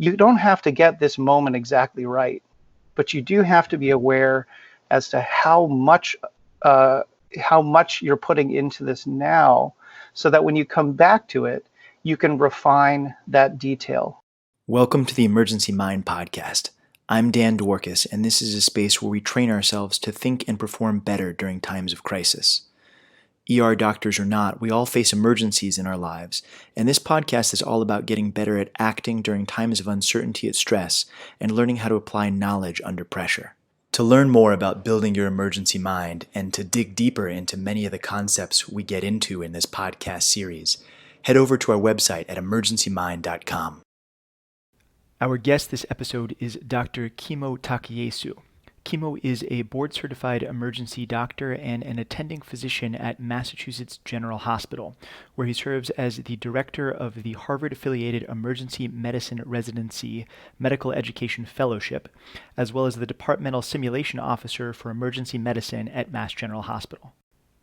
you don't have to get this moment exactly right, but you do have to be aware as to uh, how much you're putting into this now, so that when you come back to it, you can refine that detail. Welcome to the Emergency Mind Podcast. I'm Dan Dworkis, and this is a space where we train ourselves to think and perform better during times of crisis. ER doctors or not, we all face emergencies in our lives, and this podcast is all about getting better at acting during times of uncertainty and stress and learning how to apply knowledge under pressure. To learn more about building your emergency mind and to dig deeper into many of the concepts we get into in this podcast series, head over to our website at emergencymind.com. Our guest this episode is Dr. Kimo Takayesu. Kimo is a board-certified emergency doctor and an attending physician at Massachusetts General Hospital, where he serves as the director of the Harvard-affiliated Emergency Medicine Residency Medical Education Fellowship, as well as the departmental simulation officer for emergency medicine at Mass General Hospital.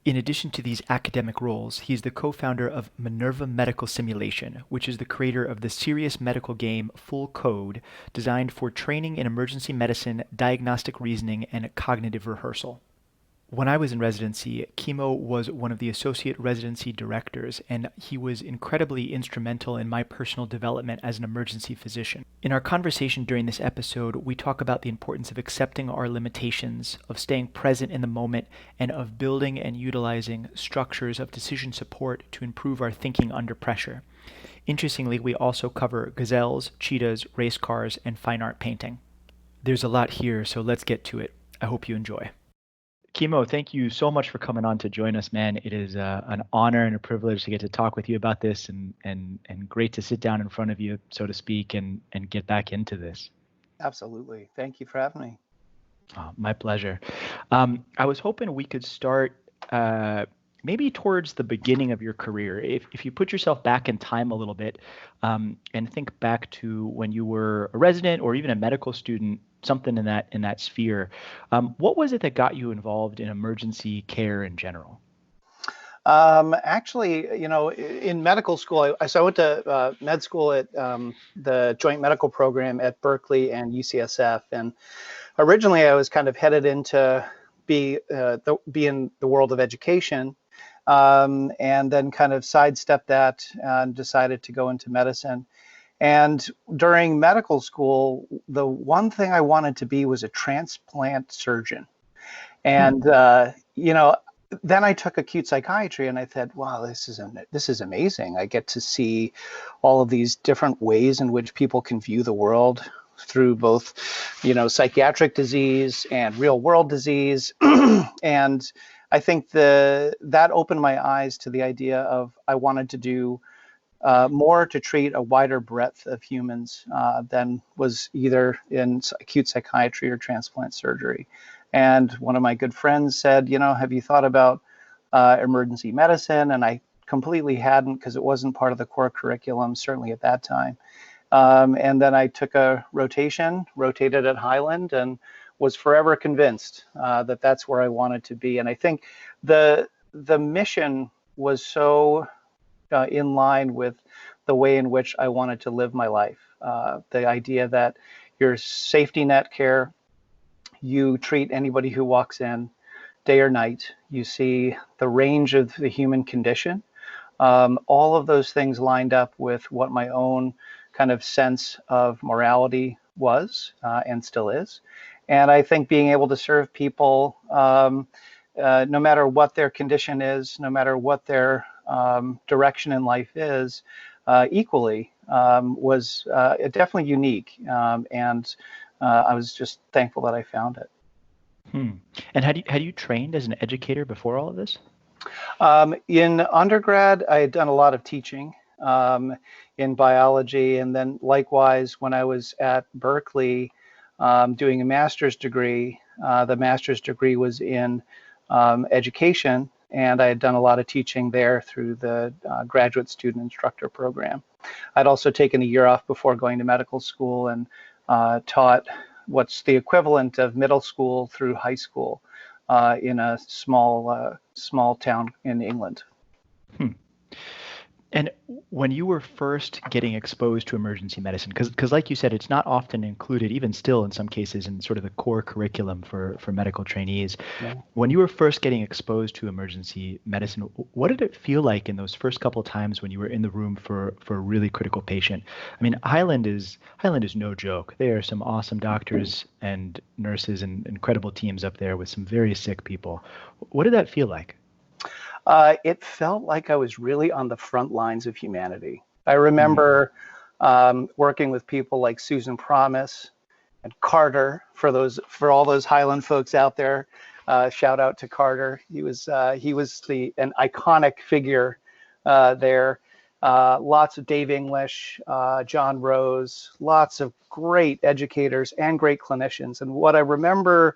In addition to these academic roles, he is the co-founder of Minerva Medical Simulation, which is the creator of the serious medical game Full Code, designed for training in emergency medicine, diagnostic reasoning, and cognitive rehearsal. When I was in residency, Kimo was one of the associate residency directors, and he was incredibly instrumental in my personal development as an emergency physician. In our conversation during this episode, we talk about the importance of accepting our limitations, of staying present in the moment, and of building and utilizing structures of decision support to improve our thinking under pressure. Interestingly, we also cover gazelles, cheetahs, race cars, and fine art painting. There's a lot here, so let's get to it. I hope you enjoy. Kimo, thank you so much for coming on to join us, man. It is an honor and a privilege to get to talk with you about this, and great to sit down in front of you, so to speak, and get back into this. Absolutely. Thank you for having me. Oh, my pleasure. I was hoping we could start maybe towards the beginning of your career. If you put yourself back in time a little bit and think back to when you were a resident or even a medical student, something in that sphere. What was it that got you involved in emergency care in general? Actually, in medical school, I went to med school at the Joint Medical Program at Berkeley and UCSF. And originally I was kind of headed into be in the world of education, and then kind of sidestepped that and decided to go into medicine. And during medical school, the one thing I wanted to be was a transplant surgeon. And, then I took acute psychiatry and I said, wow, this is amazing. I get to see all of these different ways in which people can view the world through both, psychiatric disease and real world disease. And I think that opened my eyes to the idea of I wanted to do more to treat a wider breadth of humans than was either in acute psychiatry or transplant surgery. And one of my good friends said, have you thought about emergency medicine? And I completely hadn't, because it wasn't part of the core curriculum, certainly at that time. And then I took a rotated at Highland, and was forever convinced that that's where I wanted to be. And I think the mission was so in line with the way in which I wanted to live my life. The idea that your safety net care, you treat anybody who walks in day or night, you see the range of the human condition. All of those things lined up with what my own kind of sense of morality was and still is. And I think being able to serve people, no matter what their condition is, no matter what their direction in life is, equally was definitely unique. And I was just thankful that I found it. And had you trained as an educator before all of this? In undergrad, I had done a lot of teaching in biology. And then likewise, when I was at Berkeley doing a master's degree, the master's degree was in education. And I had done a lot of teaching there through the graduate student instructor program. I'd also taken a year off before going to medical school and taught what's the equivalent of middle school through high school in a small town in England. And when you were first getting exposed to emergency medicine, because like you said, it's not often included, even still in some cases, in sort of the core curriculum for medical trainees. Yeah. When you were first getting exposed to emergency medicine, what did it feel like in those first couple of times when you were in the room for a really critical patient? I mean, Highland is no joke. There are some awesome doctors and nurses and incredible teams up there with some very sick people. What did that feel like? It felt like I was really on the front lines of humanity. I Mm. remember working with people like Susan Promise and Carter. For all those Highland folks out there, shout out to Carter. He was an iconic figure there. Lots of Dave English, John Rose, lots of great educators and great clinicians. And what I remember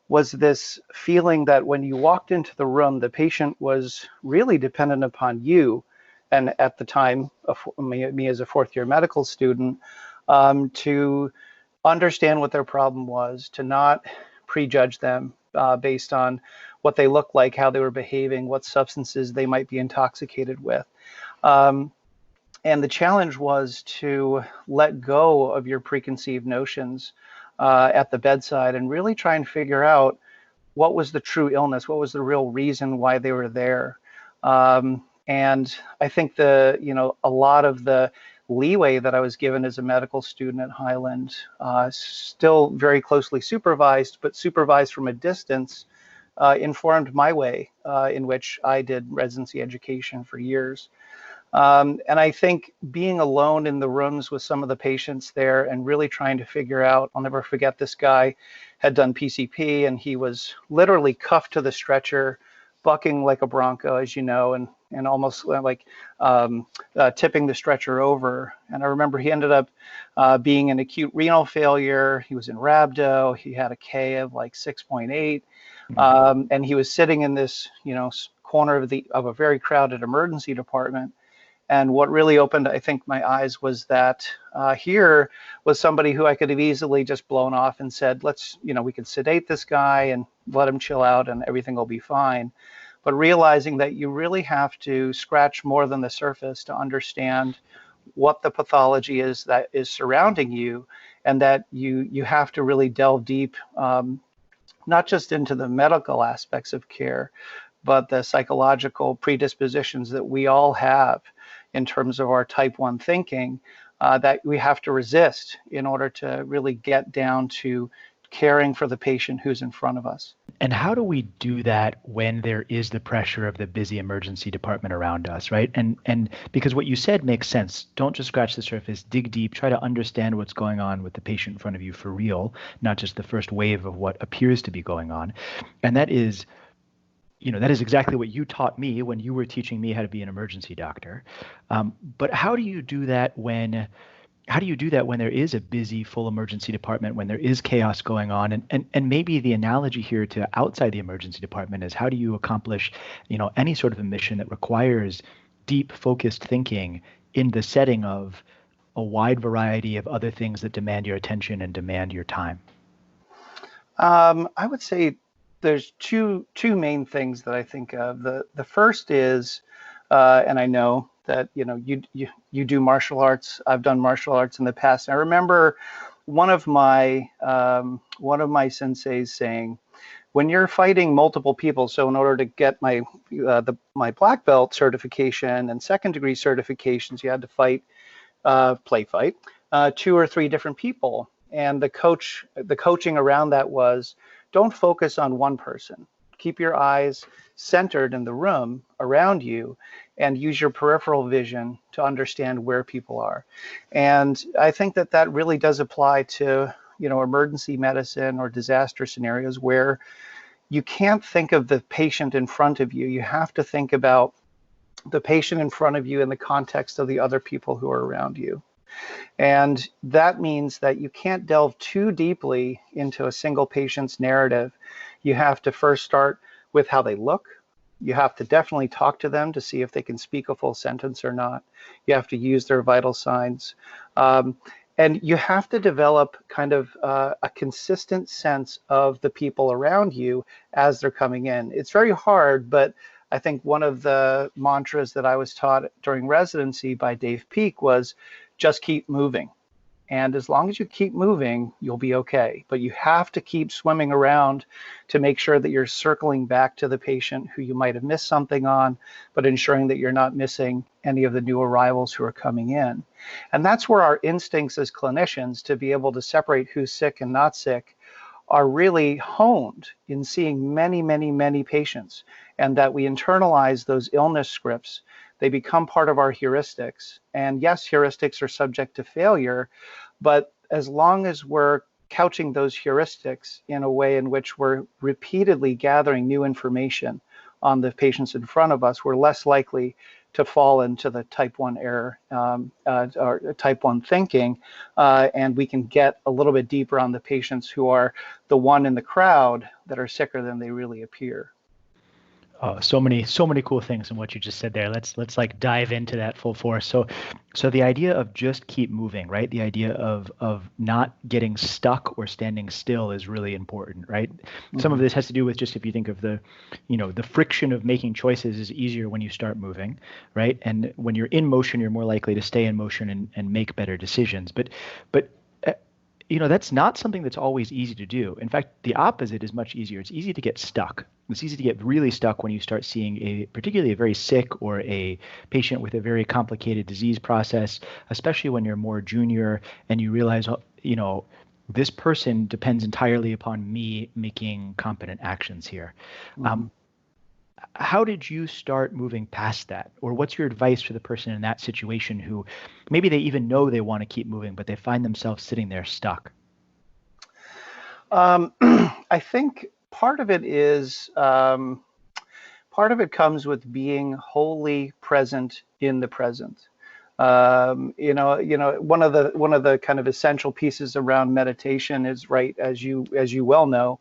was this feeling that when you walked into the room, the patient was really dependent upon you. And at the time, me as a fourth year medical student, to understand what their problem was, to not prejudge them based on what they looked like, how they were behaving, what substances they might be intoxicated with. Um, and the challenge was to let go of your preconceived notions at the bedside and really try and figure out what was the true illness, what was the real reason why they were there. And I think a lot of the leeway that I was given as a medical student at Highland, still very closely supervised, but supervised from a distance, informed my way in which I did residency education for years. And I think being alone in the rooms with some of the patients there and really trying to figure out, I'll never forget, this guy had done PCP and he was literally cuffed to the stretcher, bucking like a bronco, as you know, and almost like tipping the stretcher over. And I remember he ended up being in acute renal failure. He was in rhabdo. He had a K of like 6.8. And he was sitting in this, corner of a very crowded emergency department. And what really opened, I think, my eyes was that here was somebody who I could have easily just blown off and said, we could sedate this guy and let him chill out and everything will be fine. But realizing that you really have to scratch more than the surface to understand what the pathology is that is surrounding you, and that you have to really delve deep, not just into the medical aspects of care, but the psychological predispositions that we all have in terms of our type 1 thinking, that we have to resist in order to really get down to caring for the patient who's in front of us. And how do we do that when there is the pressure of the busy emergency department around us, right? And because what you said makes sense. Don't just scratch the surface, dig deep, try to understand what's going on with the patient in front of you for real, not just the first wave of what appears to be going on. And that is exactly what you taught me when you were teaching me how to be an emergency doctor. But how do you do that when there is a busy, full emergency department, when there is chaos going on? And maybe the analogy here to outside the emergency department is, how do you accomplish, any sort of a mission that requires deep, focused thinking in the setting of a wide variety of other things that demand your attention and demand your time? I would say there's two main things that I think of. The first is, and I know that you do martial arts. I've done martial arts in the past. I remember one of my senseis saying, when you're fighting multiple people, so in order to get my black belt certification and second degree certifications, you had to fight 2 or 3 different people. And the coaching around that was, don't focus on one person. Keep your eyes centered in the room around you and use your peripheral vision to understand where people are. And I think that really does apply to, emergency medicine or disaster scenarios where you can't think of the patient in front of you. You have to think about the patient in front of you in the context of the other people who are around you. And that means that you can't delve too deeply into a single patient's narrative. You have to first start with how they look. You have to definitely talk to them to see if they can speak a full sentence or not. You have to use their vital signs. And you have to develop kind of a consistent sense of the people around you as they're coming in. It's very hard, but I think one of the mantras that I was taught during residency by Dave Peake was just keep moving. And as long as you keep moving, you'll be okay. But you have to keep swimming around to make sure that you're circling back to the patient who you might have missed something on, but ensuring that you're not missing any of the new arrivals who are coming in. And that's where our instincts as clinicians to be able to separate who's sick and not sick are really honed in seeing many, many, many patients, and that we internalize those illness scripts. They become part of our heuristics. And yes, heuristics are subject to failure, but as long as we're couching those heuristics in a way in which we're repeatedly gathering new information on the patients in front of us, we're less likely to fall into the type 1 error or type 1 thinking, and we can get a little bit deeper on the patients who are the one in the crowd that are sicker than they really appear. So many cool things in what you just said there. Let's like dive into that full force. So the idea of just keep moving, right? The idea of not getting stuck or standing still is really important, right? Mm-hmm. Some of this has to do with just if you think of the friction of making choices is easier when you start moving, right? And when you're in motion, you're more likely to stay in motion and make better decisions. But that's not something that's always easy to do. In fact, the opposite is much easier. It's easy to get stuck. It's easy to get really stuck when you start seeing particularly a very sick or a patient with a very complicated disease process, especially when you're more junior and you realize, this person depends entirely upon me making competent actions here. Mm-hmm. How did you start moving past that? Or what's your advice for the person in that situation who maybe they even know they want to keep moving, but they find themselves sitting there stuck? I think part of it comes with being wholly present in the present. One of the kind of essential pieces around meditation is, right, as you well know,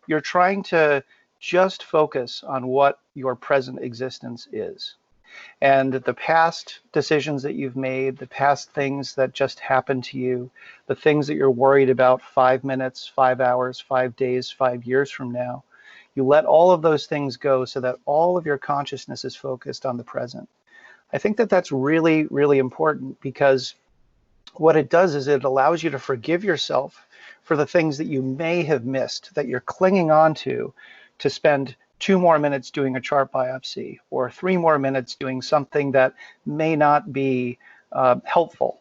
you're trying to just focus on what your present existence is. And the past decisions that you've made, the past things that just happened to you, the things that you're worried about 5 minutes, 5 hours, 5 days, 5 years from now, you let all of those things go so that all of your consciousness is focused on the present. I think that that's really, really important, because what it does is it allows you to forgive yourself for the things that you may have missed, that you're clinging on to spend 2 more minutes doing a chart biopsy, or 3 more minutes doing something that may not be helpful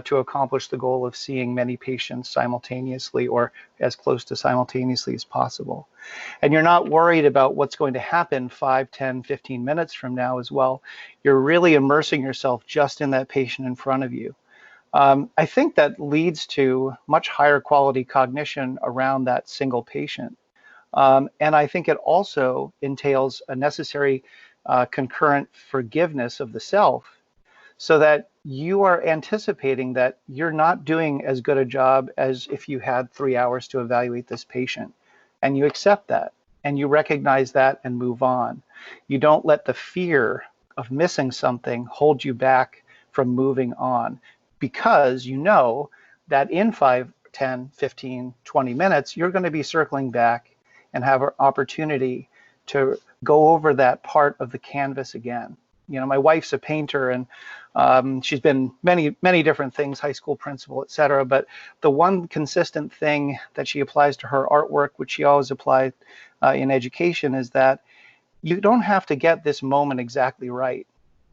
to accomplish the goal of seeing many patients simultaneously, or as close to simultaneously as possible. And you're not worried about what's going to happen 5, 10, 15 minutes from now as well. You're really immersing yourself just in that patient in front of you. I think that leads to much higher quality cognition around that single patient. And I think it also entails a necessary concurrent forgiveness of the self, so that you are anticipating that you're not doing as good a job as if you had 3 hours to evaluate this patient. And you accept that, and you recognize that and move on. You don't let the fear of missing something hold you back from moving on, because you know that in 5, 10, 15, 20 minutes, you're going to be circling back and have an opportunity to go over that part of the canvas again. My wife's a painter, and she's been many, many different things, high school principal, et cetera. But the one consistent thing that she applies to her artwork, which she always applied in education, is that you don't have to get this moment exactly right,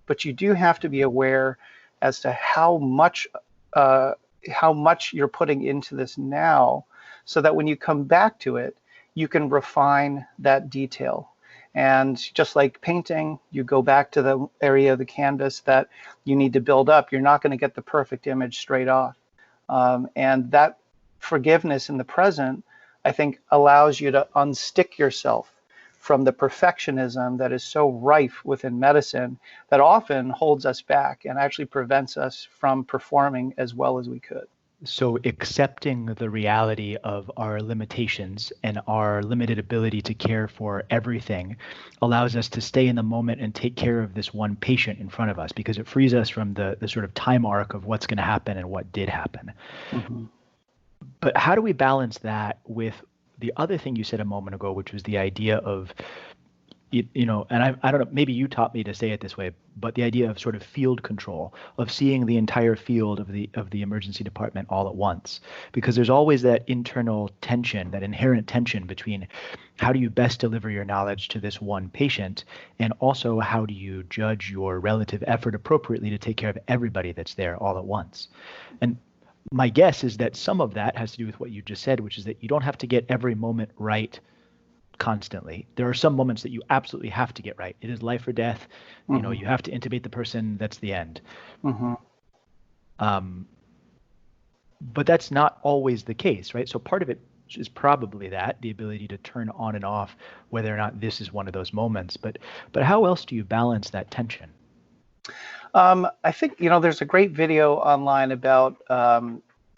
but you do have to be aware as to how much you're putting into this now, so that when you come back to it, you can refine that detail. And just like painting, you go back to the area of the canvas that you need to build up. You're not going to get the perfect image straight off. And that forgiveness in the present, I think, allows you to unstick yourself from the perfectionism that is so rife within medicine, that often holds us back and actually prevents us from performing as well as we could. So accepting the reality of our limitations and our limited ability to care for everything allows us to stay in the moment and take care of this one patient in front of us, because it frees us from the sort of time arc of what's going to happen and what did happen. Mm-hmm. But how do we balance that with the other thing you said a moment ago, which was the idea of and I don't know, maybe you taught me to say it this way, but the idea of sort of field control, of seeing the entire field of the emergency department all at once, because there's always that internal tension, that inherent tension between how do you best deliver your knowledge to this one patient, and also how do you judge your relative effort appropriately to take care of everybody that's there all at once. And my guess is that some of that has to do with what you just said, which is that you don't have to get every moment right constantly. There are some moments that you absolutely have to get right. It is life or death. Mm-hmm. You have to intubate the person. That's the end. Mm-hmm. But that's not always the case, right? So part of it is probably that, the ability to turn on and off, whether or not this is one of those moments. But how else do you balance that tension? I think, there's a great video online about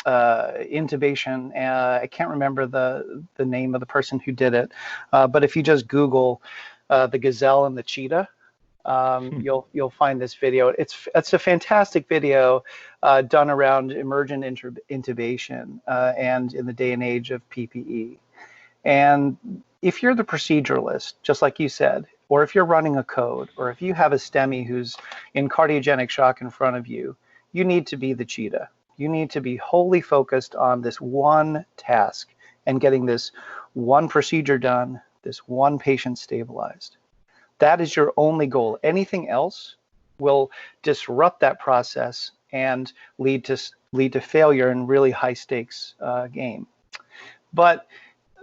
intubation. I can't remember the name of the person who did it, but if you just Google the Gazelle and the Cheetah, you'll find this video. It's a fantastic video done around emergent intubation and in the day and age of PPE. And if you're the proceduralist, just like you said, or if you're running a code, or if you have a STEMI who's in cardiogenic shock in front of you, you need to be the Cheetah. You need to be wholly focused on this one task and getting this one procedure done, this one patient stabilized. That is your only goal. Anything else will disrupt that process and lead to failure in really high stakes game. But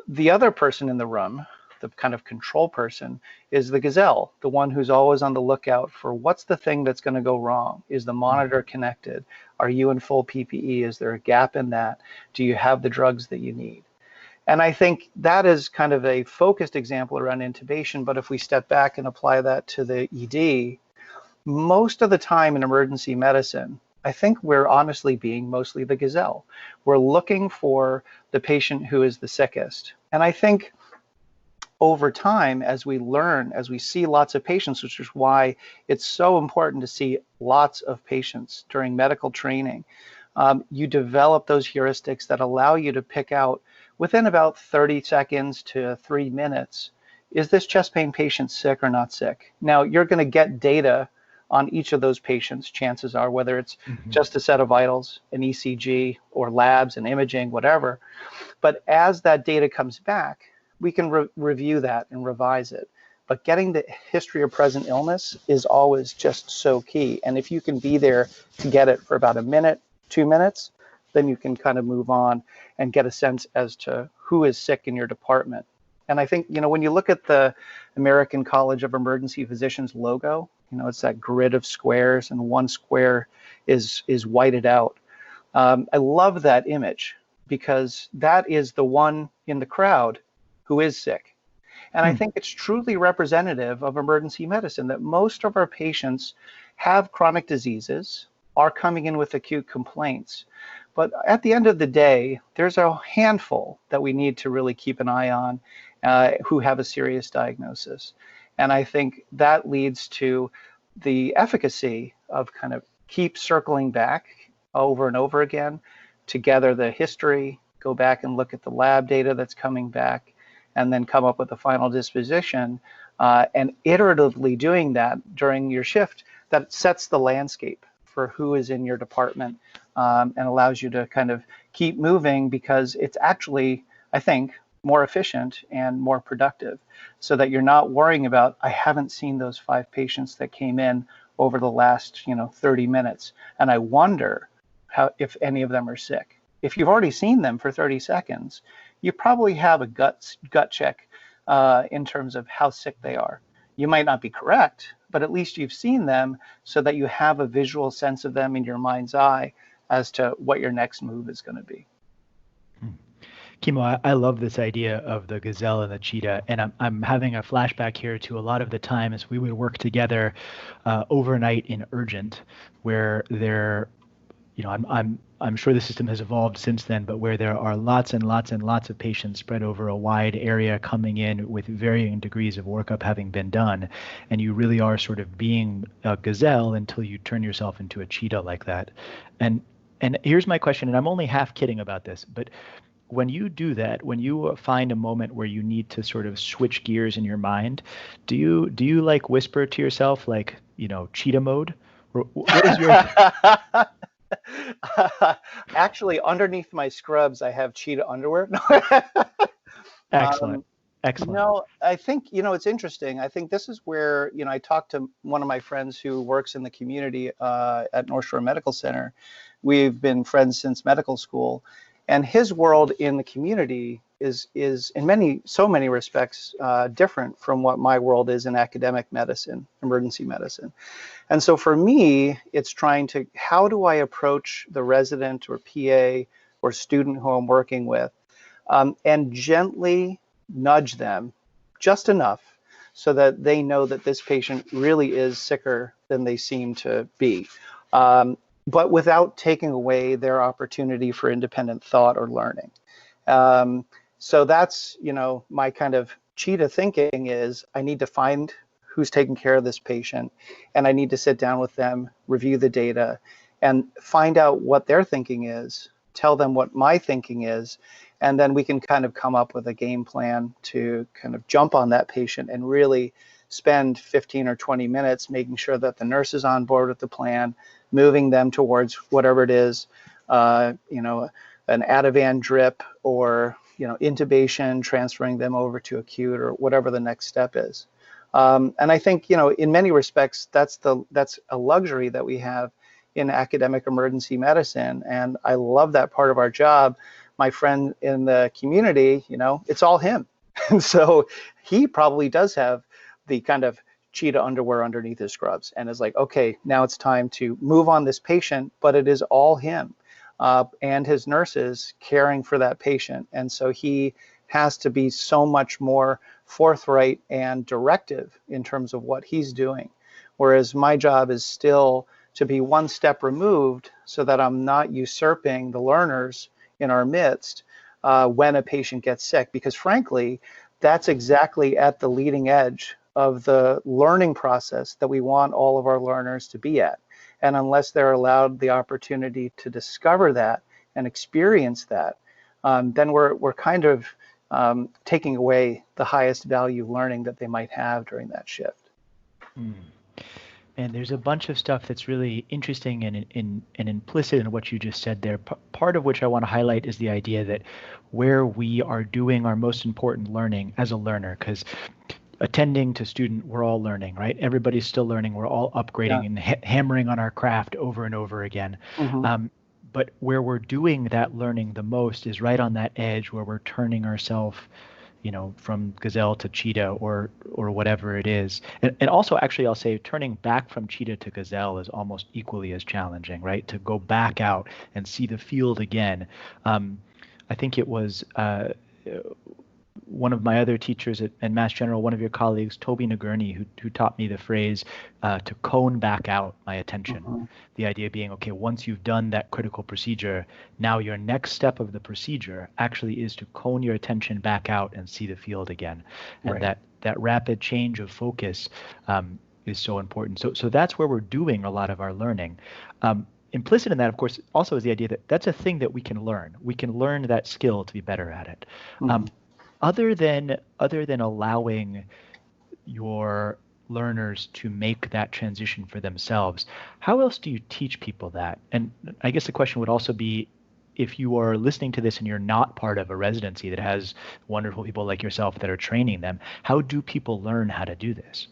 the other person in the room, the kind of control person, is the Gazelle, the one who's always on the lookout for what's the thing that's going to go wrong. Is the monitor connected? Are you in full PPE? Is there a gap in that? Do you have the drugs that you need? And I think that is kind of a focused example around intubation. But if we step back and apply that to the ED, most of the time in emergency medicine, I think we're honestly being mostly the Gazelle. We're looking for the patient who is the sickest. And I think over time, as we learn, as we see lots of patients, which is why it's so important to see lots of patients during medical training, you develop those heuristics that allow you to pick out within about 30 seconds to 3 minutes, is this chest pain patient sick or not sick? Now, you're going to get data on each of those patients, chances are, whether it's just a set of vitals, an ECG, or labs and imaging, whatever. But as that data comes back, we can review that and revise it. But getting the history of present illness is always just so key. And if you can be there to get it for about a minute, 2 minutes, then you can kind of move on and get a sense as to who is sick in your department. And I think, when you look at the American College of Emergency Physicians logo, it's that grid of squares and one square is whited out. I love that image because that is the one in the crowd who is sick. And I think it's truly representative of emergency medicine that most of our patients have chronic diseases, are coming in with acute complaints. But at the end of the day, there's a handful that we need to really keep an eye on who have a serious diagnosis. And I think that leads to the efficacy of kind of keep circling back over and over again to gather the history, go back and look at the lab data that's coming back, and then come up with a final disposition, and iteratively doing that during your shift, that sets the landscape for who is in your department and allows you to kind of keep moving because it's actually, I think, more efficient and more productive so that you're not worrying about, I haven't seen those 5 patients that came in over the last 30 minutes. And I wonder if any of them are sick. If you've already seen them for 30 seconds, you probably have a gut check in terms of how sick they are. You might not be correct, but at least you've seen them so that you have a visual sense of them in your mind's eye as to what your next move is going to be. Kimo, I love this idea of the Gazelle and the Cheetah, and I'm having a flashback here to a lot of the times we would work together overnight in urgent, where there, I'm sure the system has evolved since then, but where there are lots and lots and lots of patients spread over a wide area coming in with varying degrees of workup having been done, and you really are sort of being a Gazelle until you turn yourself into a Cheetah like that. And here's my question, and I'm only half kidding about this, but when you do that, when you find a moment where you need to sort of switch gears in your mind, do you like whisper to yourself like, cheetah mode? Or what is your Actually, underneath my scrubs, I have cheetah underwear. excellent, Um, excellent. no, I think, it's interesting. I think this is where, I talked to one of my friends who works in the community at North Shore Medical Center. We've been friends since medical school, and his world in the community is in so many respects different from what my world is in academic medicine, emergency medicine. And so for me, it's how do I approach the resident or PA or student who I'm working with, and gently nudge them just enough so that they know that this patient really is sicker than they seem to be, but without taking away their opportunity for independent thought or learning. So that's, my kind of cheetah thinking is I need to find who's taking care of this patient, and I need to sit down with them, review the data, and find out what their thinking is, tell them what my thinking is, and then we can kind of come up with a game plan to kind of jump on that patient and really spend 15 or 20 minutes making sure that the nurse is on board with the plan, moving them towards whatever it is, an Ativan drip or, intubation, transferring them over to acute or whatever the next step is. And I think, in many respects, that's a luxury that we have in academic emergency medicine. And I love that part of our job. My friend in the community, it's all him. And so he probably does have the kind of cheetah underwear underneath his scrubs and is like, okay, now it's time to move on this patient, but it is all him and his nurses caring for that patient. And so he has to be so much more forthright and directive in terms of what he's doing. Whereas my job is still to be one step removed so that I'm not usurping the learners in our midst when a patient gets sick, because frankly, that's exactly at the leading edge of the learning process that we want all of our learners to be at. And unless they're allowed the opportunity to discover that and experience that, then we're kind of taking away the highest value learning that they might have during that shift. And there's a bunch of stuff that's really interesting and implicit in what you just said there. Part of which I want to highlight is the idea that where we are doing our most important learning as a learner, because attending to student, we're all learning, right? Everybody's still learning. We're all upgrading and hammering on our craft over and over again. But where we're doing that learning the most is right on that edge where we're turning ourselves, from Gazelle to Cheetah or whatever it is. And also, actually, I'll say turning back from Cheetah to Gazelle is almost equally as challenging, right? To go back out and see the field again. I think it was one of my other teachers at Mass General, one of your colleagues, Toby Nagurney, who taught me the phrase to cone back out my attention. The idea being, okay, once you've done that critical procedure, now your next step of the procedure actually is to cone your attention back out and see the field again. And that rapid change of focus is so important. So that's where we're doing a lot of our learning. Implicit in that, of course, also is the idea that that's a thing that we can learn. We can learn that skill to be better at it. Other than allowing your learners to make that transition for themselves, how else do you teach people that? And I guess the question would also be, if you are listening to this and you're not part of a residency that has wonderful people like yourself that are training them, how do people learn how to do this?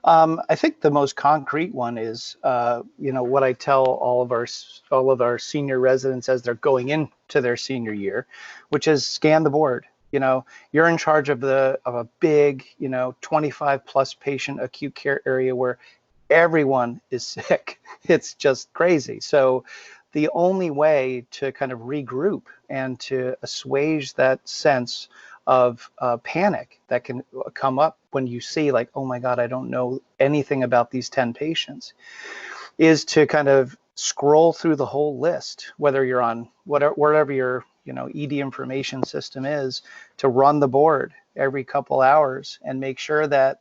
I think the most concrete one is, what I tell all of our senior residents as they're going into their senior year, which is scan the board. You're in charge of a big, 25 plus patient acute care area where everyone is sick. It's just crazy. So the only way to kind of regroup and to assuage that sense of panic that can come up when you see like, oh my God, I don't know anything about these 10 patients, is to kind of scroll through the whole list, whether you're on whatever your ED information system is, to run the board every couple hours and make sure that,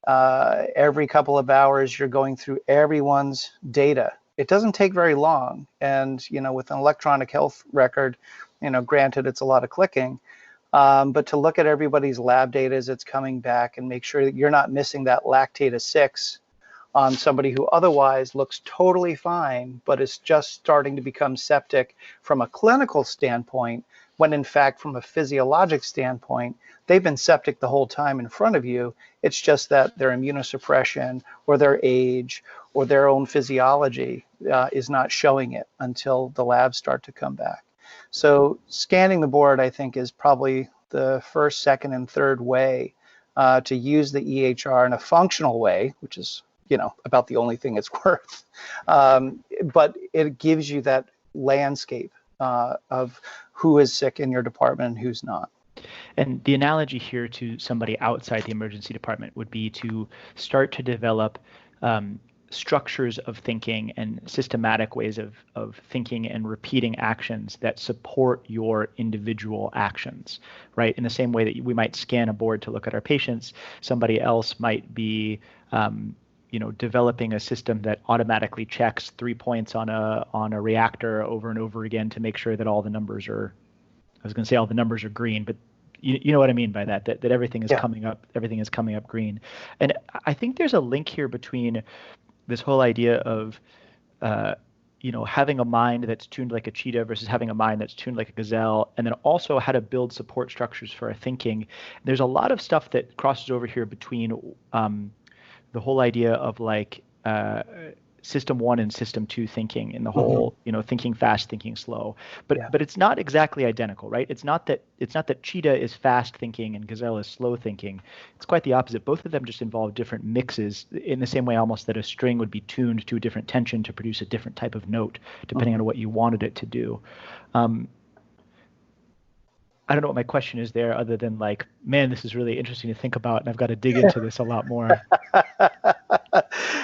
every couple of hours you're going through everyone's data. It doesn't take very long. And, with an electronic health record, Granted, it's a lot of clicking, but to look at everybody's lab data as it's coming back and make sure that you're not missing that lactate 6 on somebody who otherwise looks totally fine, but is just starting to become septic from a clinical standpoint, when in fact, from a physiologic standpoint, they've been septic the whole time in front of you. It's just that their immunosuppression or their age or their own physiology is not showing it until the labs start to come back. So scanning the board, I think, is probably the first, second, and third way to use the EHR in a functional way, which is about the only thing it's worth. But it gives you that landscape of who is sick in your department and who's not. And the analogy here to somebody outside the emergency department would be to start to develop structures of thinking and systematic ways of thinking and repeating actions that support your individual actions, right? In the same way that we might scan a board to look at our patients, somebody else might be developing a system that automatically checks 3 points on a reactor over and over again to make sure that all the numbers are, I was going to say all the numbers are green, but you know what I mean by that everything is coming up green. And I think there's a link here between this whole idea of having a mind that's tuned like a cheetah versus having a mind that's tuned like a gazelle, and then also how to build support structures for our thinking. There's a lot of stuff that crosses over here between the whole idea of like system 1 and system 2 thinking in the whole, thinking fast, thinking slow, but it's not exactly identical, right? It's not that Cheetah is fast thinking and Gazelle is slow thinking. It's quite the opposite. Both of them just involve different mixes, in the same way almost that a string would be tuned to a different tension to produce a different type of note, depending on what you wanted it to do. I don't know what my question is there, other than like, man, this is really interesting to think about, and I've got to dig into this a lot more.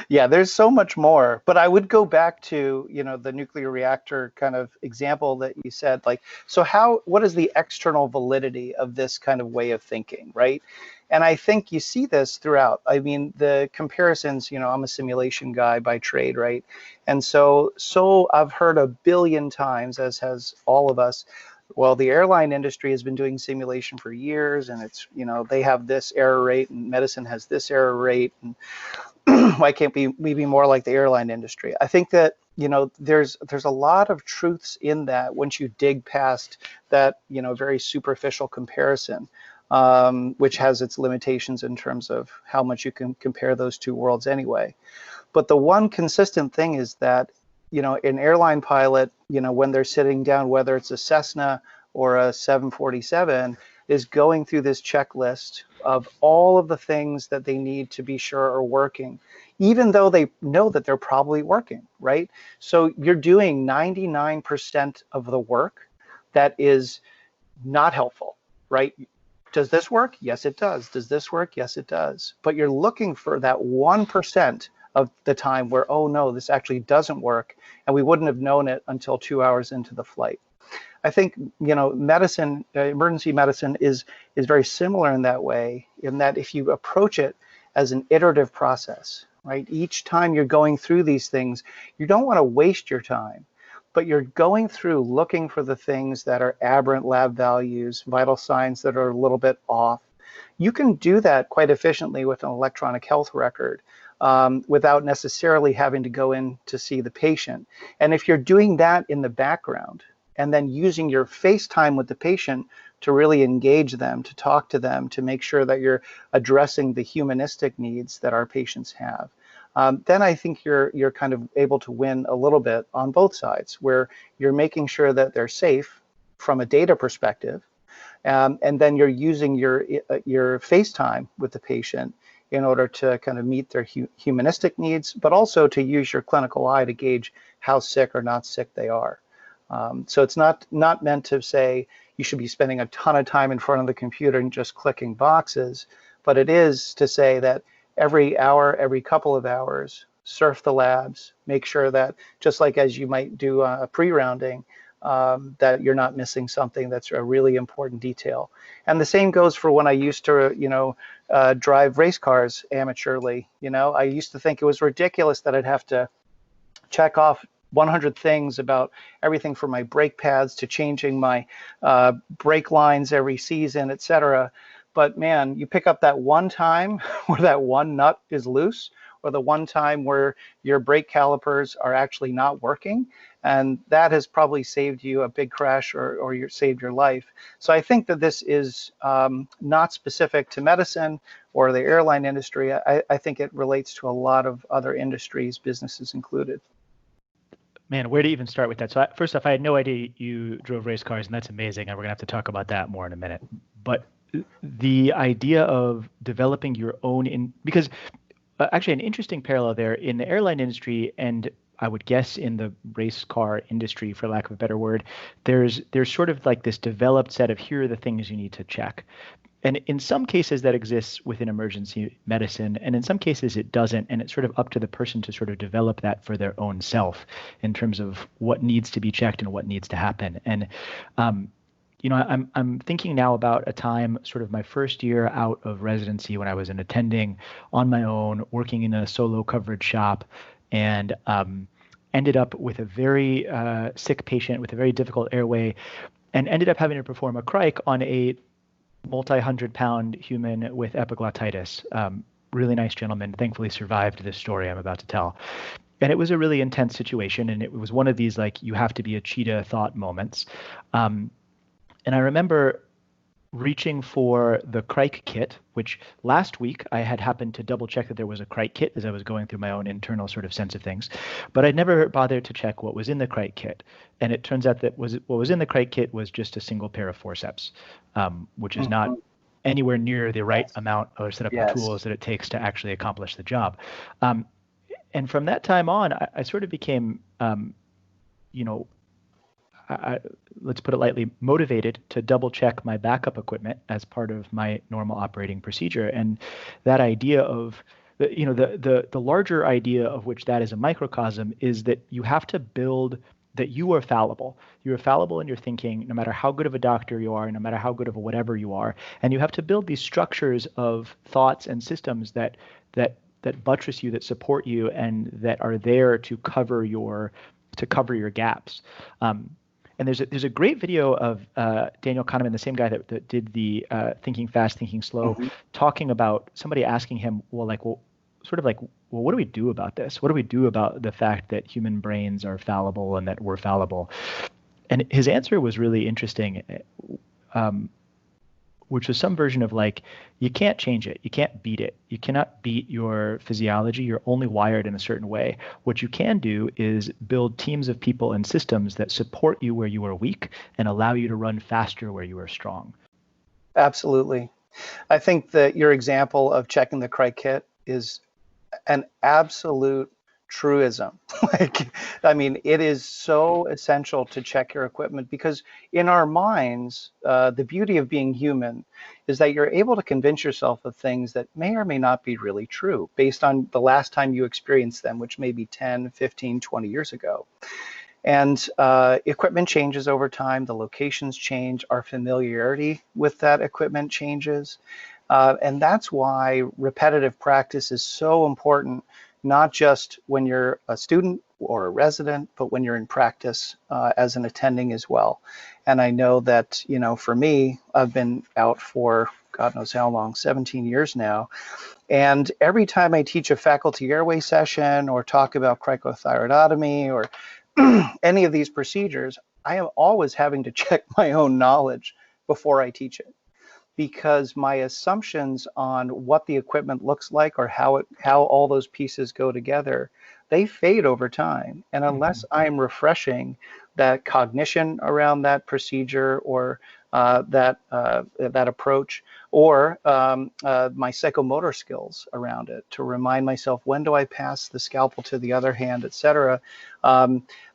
Yeah, there's so much more, but I would go back to, the nuclear reactor kind of example that you said, like, so what is the external validity of this kind of way of thinking, right? And I think you see this throughout. I mean, the comparisons, I'm a simulation guy by trade, right? And so I've heard a billion times, as has all of us, well, the airline industry has been doing simulation for years, and it's, they have this error rate, and medicine has this error rate, and why can't we be more like the airline industry? I think that, there's a lot of truths in that once you dig past that, very superficial comparison, which has its limitations in terms of how much you can compare those two worlds anyway. But the one consistent thing is that, an airline pilot, when they're sitting down, whether it's a Cessna or a 747, is going through this checklist of all of the things that they need to be sure are working, even though they know that they're probably working, right? So you're doing 99% of the work that is not helpful, right? Does this work? Yes, it does. Does this work? Yes, it does. But you're looking for that 1% of the time where, oh no, this actually doesn't work, and we wouldn't have known it until 2 hours into the flight. I think, medicine, emergency medicine is very similar in that way, in that if you approach it as an iterative process, right? Each time you're going through these things, you don't want to waste your time, but you're going through looking for the things that are aberrant lab values, vital signs that are a little bit off. You can do that quite efficiently with an electronic health record. Without necessarily having to go in to see the patient. And if you're doing that in the background and then using your FaceTime with the patient to really engage them, to talk to them, to make sure that you're addressing the humanistic needs that our patients have, then I think you're kind of able to win a little bit on both sides, where you're making sure that they're safe from a data perspective, and then you're using your FaceTime with the patient in order to kind of meet their humanistic needs, but also to use your clinical eye to gauge how sick or not sick they are. So it's not meant to say you should be spending a ton of time in front of the computer and just clicking boxes, but it is to say that every hour, every couple of hours, surf the labs, make sure that, just like as you might do a pre-rounding, that you're not missing something that's a really important detail. And the same goes for when I used to, drive race cars amateurly. I used to think it was ridiculous that I'd have to check off 100 things about everything from my brake pads to changing my brake lines every season, etc. But man, you pick up that one time where that one nut is loose, or the one time where your brake calipers are actually not working, and that has probably saved you a big crash or saved your life. So I think that this is not specific to medicine or the airline industry. I think it relates to a lot of other industries, businesses included. Man, where to even start with that? So first off, I had no idea you drove race cars, and that's amazing. And we're gonna have to talk about that more in a minute. But the idea of developing your own because actually an interesting parallel there in the airline industry, and I would guess in the race car industry, for lack of a better word, there's sort of like this developed set of here are the things you need to check. And in some cases that exists within emergency medicine, and in some cases it doesn't. And it's sort of up to the person to sort of develop that for their own self in terms of what needs to be checked and what needs to happen. And I'm thinking now about a time, sort of my first year out of residency, when I was an attending on my own, working in a solo coverage shop, and ended up with a very sick patient with a very difficult airway, and ended up having to perform a crike on a multi-100-pound human with epiglottitis. Really nice gentleman, thankfully survived this story I'm about to tell. And it was a really intense situation, and it was one of these like you have to be a cheetah thought moments. And I remember reaching for the crike kit, which last week I had happened to double check that there was a crike kit as I was going through my own internal sort of sense of things, but I'd never bothered to check what was in the crike kit. And it turns out that what was in the crike kit was just a single pair of forceps, which is not anywhere near the right amount or set of tools that it takes to actually accomplish the job. And from that time on, I sort of became, let's put it lightly, motivated to double check my backup equipment as part of my normal operating procedure. And that idea of the larger idea of which that is a microcosm is that you have to build that you are fallible. You are fallible in your thinking, no matter how good of a doctor you are, no matter how good of a whatever you are. And you have to build these structures of thoughts and systems that buttress you, that support you, and that are there to cover your gaps. And there's a great video of Daniel Kahneman, the same guy that did the Thinking Fast, Thinking Slow, talking about somebody asking him, what do we do about this? What do we do about the fact that human brains are fallible and that we're fallible? And his answer was really interesting, which was some version of like, you can't change it. You can't beat it. You cannot beat your physiology. You're only wired in a certain way. What you can do is build teams of people and systems that support you where you are weak and allow you to run faster where you are strong. Absolutely. I think that your example of checking the crike kit is an absolute truism. It is so essential to check your equipment, because in our minds, the beauty of being human is that you're able to convince yourself of things that may or may not be really true based on the last time you experienced them, which may be 10, 15, 20 years ago. And equipment changes over time, the locations change, our familiarity with that equipment changes. And that's why repetitive practice is so important, not just when you're a student or a resident, but when you're in practice as an attending as well. And I know that, for me, I've been out for God knows how long, 17 years now. And every time I teach a faculty airway session or talk about cricothyroidotomy or any of these procedures, I am always having to check my own knowledge before I teach it, because my assumptions on what the equipment looks like or how all those pieces go together, they fade over time. And unless I'm refreshing that cognition around that procedure or that approach, or my psychomotor skills around it to remind myself, when do I pass the scalpel to the other hand, et cetera,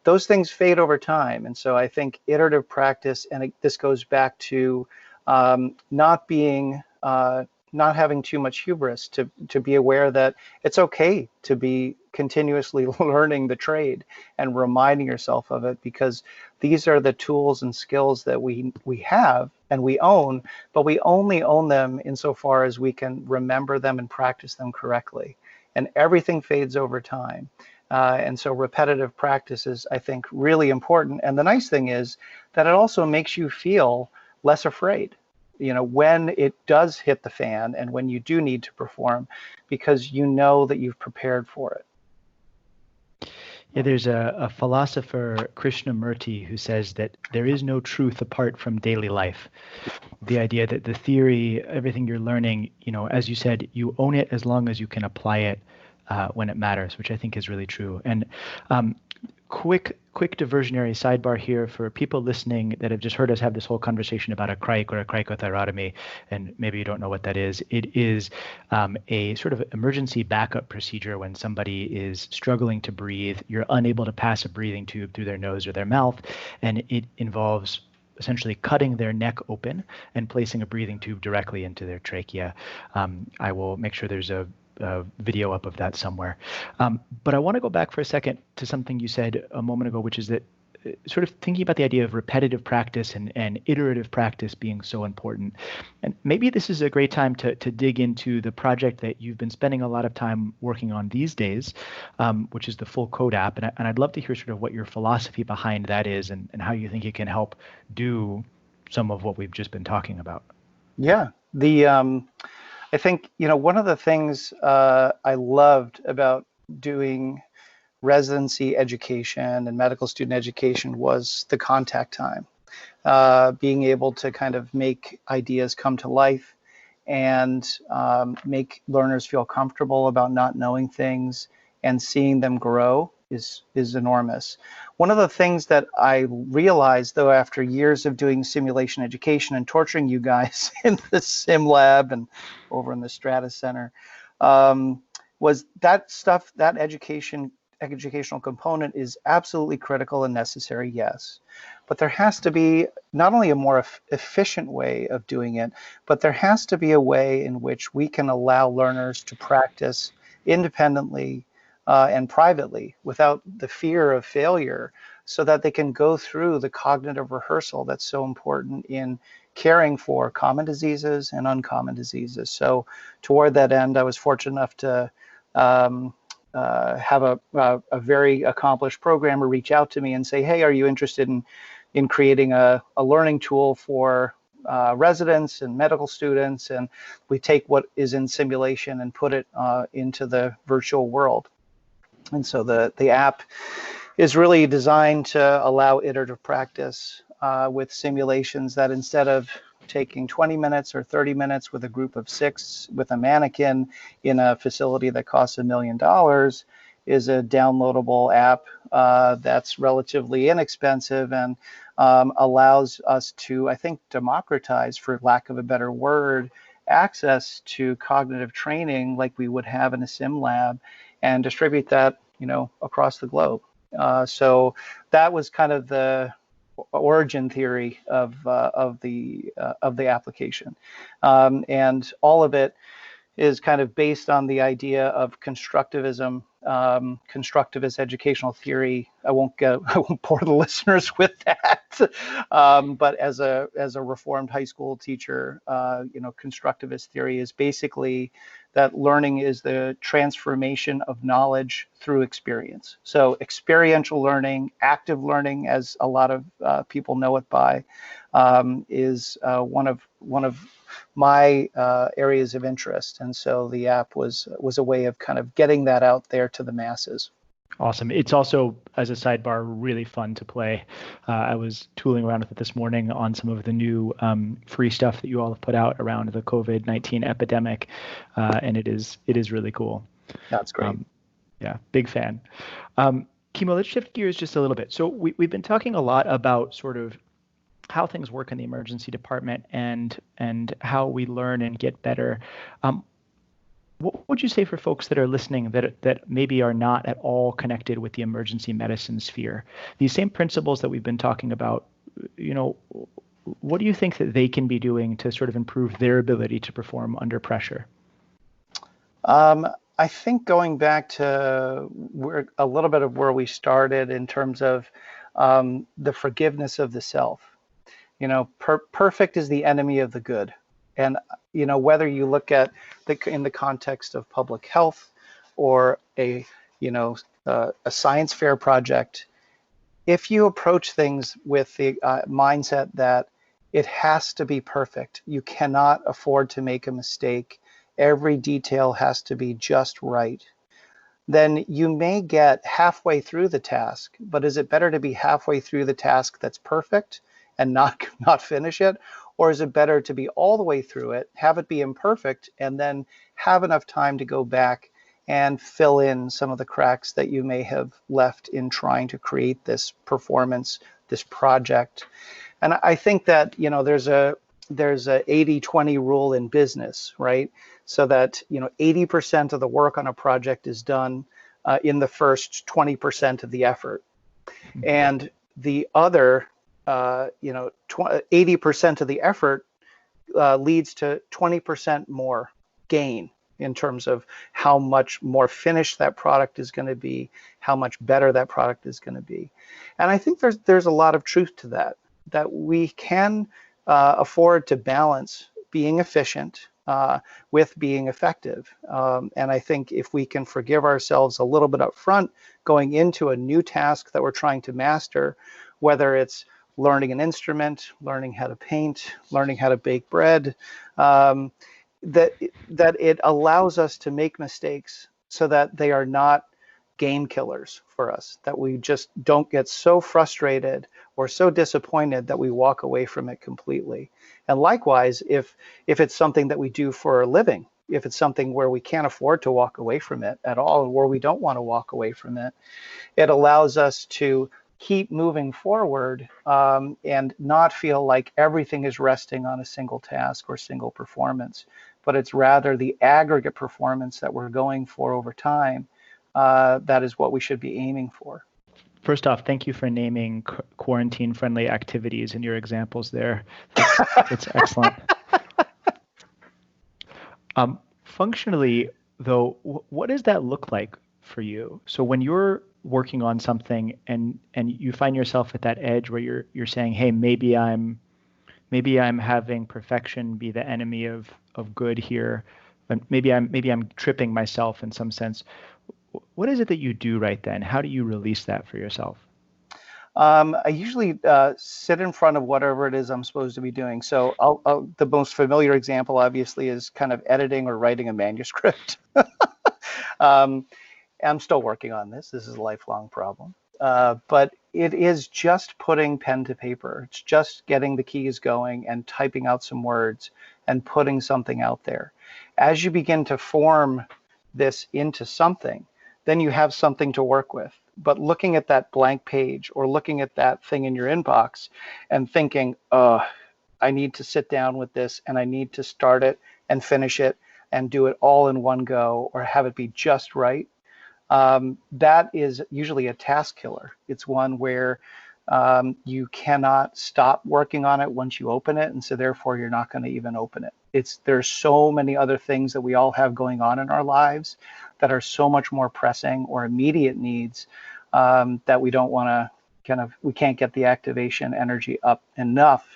those things fade over time. And so I think iterative practice, and this goes back to not having too much hubris, to be aware that it's okay to be continuously learning the trade and reminding yourself of it, because these are the tools and skills that we have and we own, but we only own them insofar as we can remember them and practice them correctly. And everything fades over time. And so repetitive practice is, I think, really important. And the nice thing is that it also makes you feel less afraid, when it does hit the fan and when you do need to perform, because you know that you've prepared for it. Yeah, there's a philosopher, Krishnamurti, who says that there is no truth apart from daily life. The idea that the theory, everything you're learning, as you said, you own it as long as you can apply it when it matters, which I think is really true. And quick diversionary sidebar here for people listening that have just heard us have this whole conversation about a crike or a cricothyrotomy, and maybe you don't know what that is. It is a sort of emergency backup procedure when somebody is struggling to breathe. You're unable to pass a breathing tube through their nose or their mouth, and it involves essentially cutting their neck open and placing a breathing tube directly into their trachea. I will make sure there's a video up of that somewhere. But I want to go back for a second to something you said a moment ago, which is that sort of thinking about the idea of repetitive practice and iterative practice being so important. And maybe this is a great time to dig into the project that you've been spending a lot of time working on these days, which is the Full Code app. And I'd love to hear sort of what your philosophy behind that is and how you think it can help do some of what we've just been talking about. Yeah, I think, one of the things I loved about doing residency education and medical student education was the contact time, being able to kind of make ideas come to life and make learners feel comfortable about not knowing things and seeing them grow is enormous. One of the things that I realized, though, after years of doing simulation education and torturing you guys in the sim lab and over in the Stratus Center, was that stuff, that educational component is absolutely critical and necessary, yes. But there has to be not only a more efficient way of doing it, but there has to be a way in which we can allow learners to practice independently and privately without the fear of failure, so that they can go through the cognitive rehearsal that's so important in caring for common diseases and uncommon diseases. So toward that end, I was fortunate enough to have a very accomplished programmer reach out to me and say, hey, are you interested in creating a learning tool for residents and medical students? And we take what is in simulation and put it into the virtual world. And so the app is really designed to allow iterative practice with simulations that, instead of taking 20 minutes or 30 minutes with a group of 6 with a mannequin in a facility that costs $1 million, is a downloadable app that's relatively inexpensive and allows us to, I think, democratize, for lack of a better word, access to cognitive training like we would have in a sim lab, and distribute that, across the globe. So that was kind of the origin theory of the application, and all of it is kind of based on the idea of constructivism, constructivist educational theory. I won't bore the listeners with that, but as a reformed high school teacher, constructivist theory is basically that learning is the transformation of knowledge through experience. So experiential learning, active learning, as a lot of people know it by, is one of my areas of interest. And so the app was a way of kind of getting that out there to the masses. Awesome. It's also, as a sidebar, really fun to play. I was tooling around with it this morning on some of the new free stuff that you all have put out around the COVID-19 epidemic, and it is really cool. That's great. Yeah, big fan. Kimo, let's shift gears just a little bit. So we've been talking a lot about sort of how things work in the emergency department and how we learn and get better. What would you say for folks that are listening that maybe are not at all connected with the emergency medicine sphere? These same principles that we've been talking about, what do you think that they can be doing to sort of improve their ability to perform under pressure? I think going back to a little bit of where we started in terms of the forgiveness of the self. Perfect is the enemy of the good. And, whether you look at in the context of public health or a a science fair project, if you approach things with the mindset that it has to be perfect, you cannot afford to make a mistake, every detail has to be just right, then you may get halfway through the task. But is it better to be halfway through the task that's perfect and not finish it? Or is it better to be all the way through it, have it be imperfect, and then have enough time to go back and fill in some of the cracks that you may have left in trying to create this performance, this project? And I think that, there's a 80-20 rule in business, right? So that 80% of the work on a project is done in the first 20% of the effort, and the other 80% of the effort leads to 20% more gain in terms of how much more finished that product is going to be, how much better that product is going to be. And I think there's a lot of truth to that we can afford to balance being efficient with being effective. And I think if we can forgive ourselves a little bit up front going into a new task that we're trying to master, whether it's learning an instrument, learning how to paint, learning how to bake bread, that it allows us to make mistakes so that they are not game killers for us, that we just don't get so frustrated or so disappointed that we walk away from it completely. And likewise, if it's something that we do for a living, if it's something where we can't afford to walk away from it at all, or where we don't want to walk away from it, it allows us to keep moving forward and not feel like everything is resting on a single task or single performance, but it's rather the aggregate performance that we're going for over time. That is what we should be aiming for. First off, thank you for naming quarantine-friendly activities in your examples there. That's excellent. Functionally, though, what does that look like for you? So when you're working on something and you find yourself at that edge where you're saying, hey, maybe I'm having perfection be the enemy of good here, and maybe I'm tripping myself in some sense. What is it that you do right then? How do you release that for yourself? I usually sit in front of whatever it is I'm supposed to be doing. So the most familiar example, obviously, is kind of editing or writing a manuscript. I'm still working on this. This is a lifelong problem. But it is just putting pen to paper. It's just getting the keys going and typing out some words and putting something out there. As you begin to form this into something, then you have something to work with. But looking at that blank page or looking at that thing in your inbox and thinking, I need to sit down with this and I need to start it and finish it and do it all in one go or have it be just right, that is usually a task killer. It's one where you cannot stop working on it once you open it, and so therefore you're not going to even open it. There's so many other things that we all have going on in our lives that are so much more pressing or immediate needs that we don't want to we can't get the activation energy up enough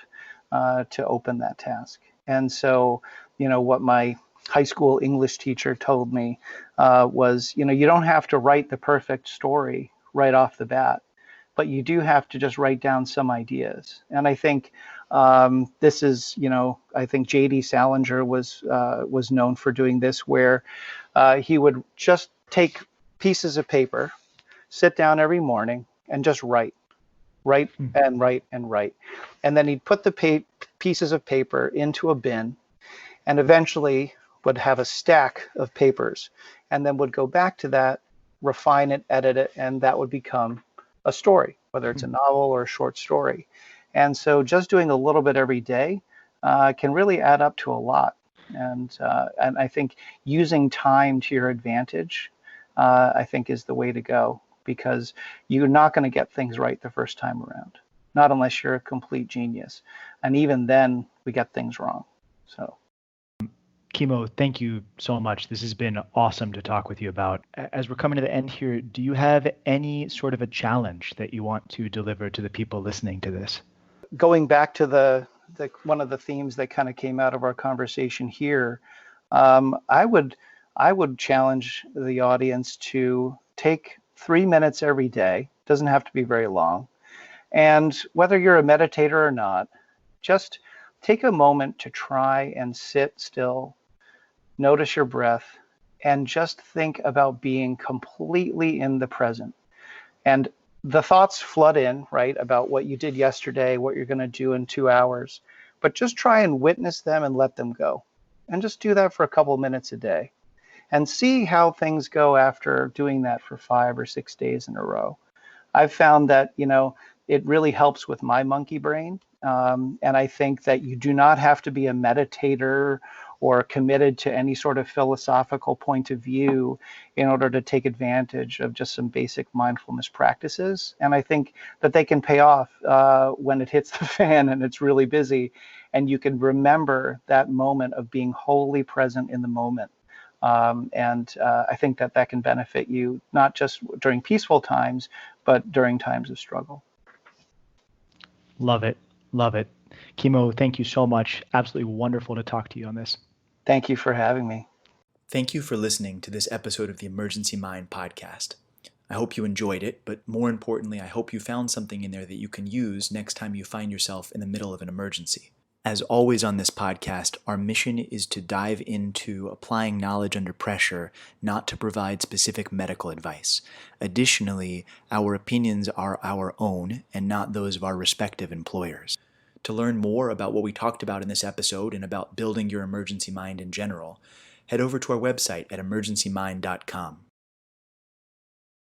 to open that task. And so, what my high school English teacher told me was, you don't have to write the perfect story right off the bat, but you do have to just write down some ideas. And I think this is, I think J.D. Salinger was known for doing this, where he would just take pieces of paper, sit down every morning, and just write and write and write. And then he'd put the pieces of paper into a bin, and eventually would have a stack of papers, and then would go back to that, refine it, edit it, and that would become a story, whether it's a novel or a short story. And so just doing a little bit every day can really add up to a lot. And I think using time to your advantage, I think, is the way to go, because you're not going to get things right the first time around, not unless you're a complete genius. And even then, we get things wrong. So. Kimo, thank you so much. This has been awesome to talk with you about. As we're coming to the end here, do you have any sort of a challenge that you want to deliver to the people listening to this? Going back to the one of the themes that kind of came out of our conversation here, I would challenge the audience to take 3 minutes every day. Doesn't have to be very long. And whether you're a meditator or not, just take a moment to try and sit still, notice your breath, and just think about being completely in the present. And the thoughts flood in, right, about what you did yesterday, what you're going to do in 2 hours, but just try and witness them and let them go. And just do that for a couple minutes a day and see how things go after doing that for 5 or 6 days in a row. I've found that, it really helps with my monkey brain. And I think that you do not have to be a meditator or committed to any sort of philosophical point of view in order to take advantage of just some basic mindfulness practices. And I think that they can pay off when it hits the fan and it's really busy, and you can remember that moment of being wholly present in the moment. I think that can benefit you, not just during peaceful times, but during times of struggle. Love it. Love it. Kimo, thank you so much. Absolutely wonderful to talk to you on this. Thank you for having me. Thank you for listening to this episode of the Emergency Mind podcast. I hope you enjoyed it, but more importantly, I hope you found something in there that you can use next time you find yourself in the middle of an emergency. As always on this podcast, our mission is to dive into applying knowledge under pressure, not to provide specific medical advice. Additionally, our opinions are our own and not those of our respective employers. To learn more about what we talked about in this episode and about building your emergency mind in general, head over to our website at emergencymind.com.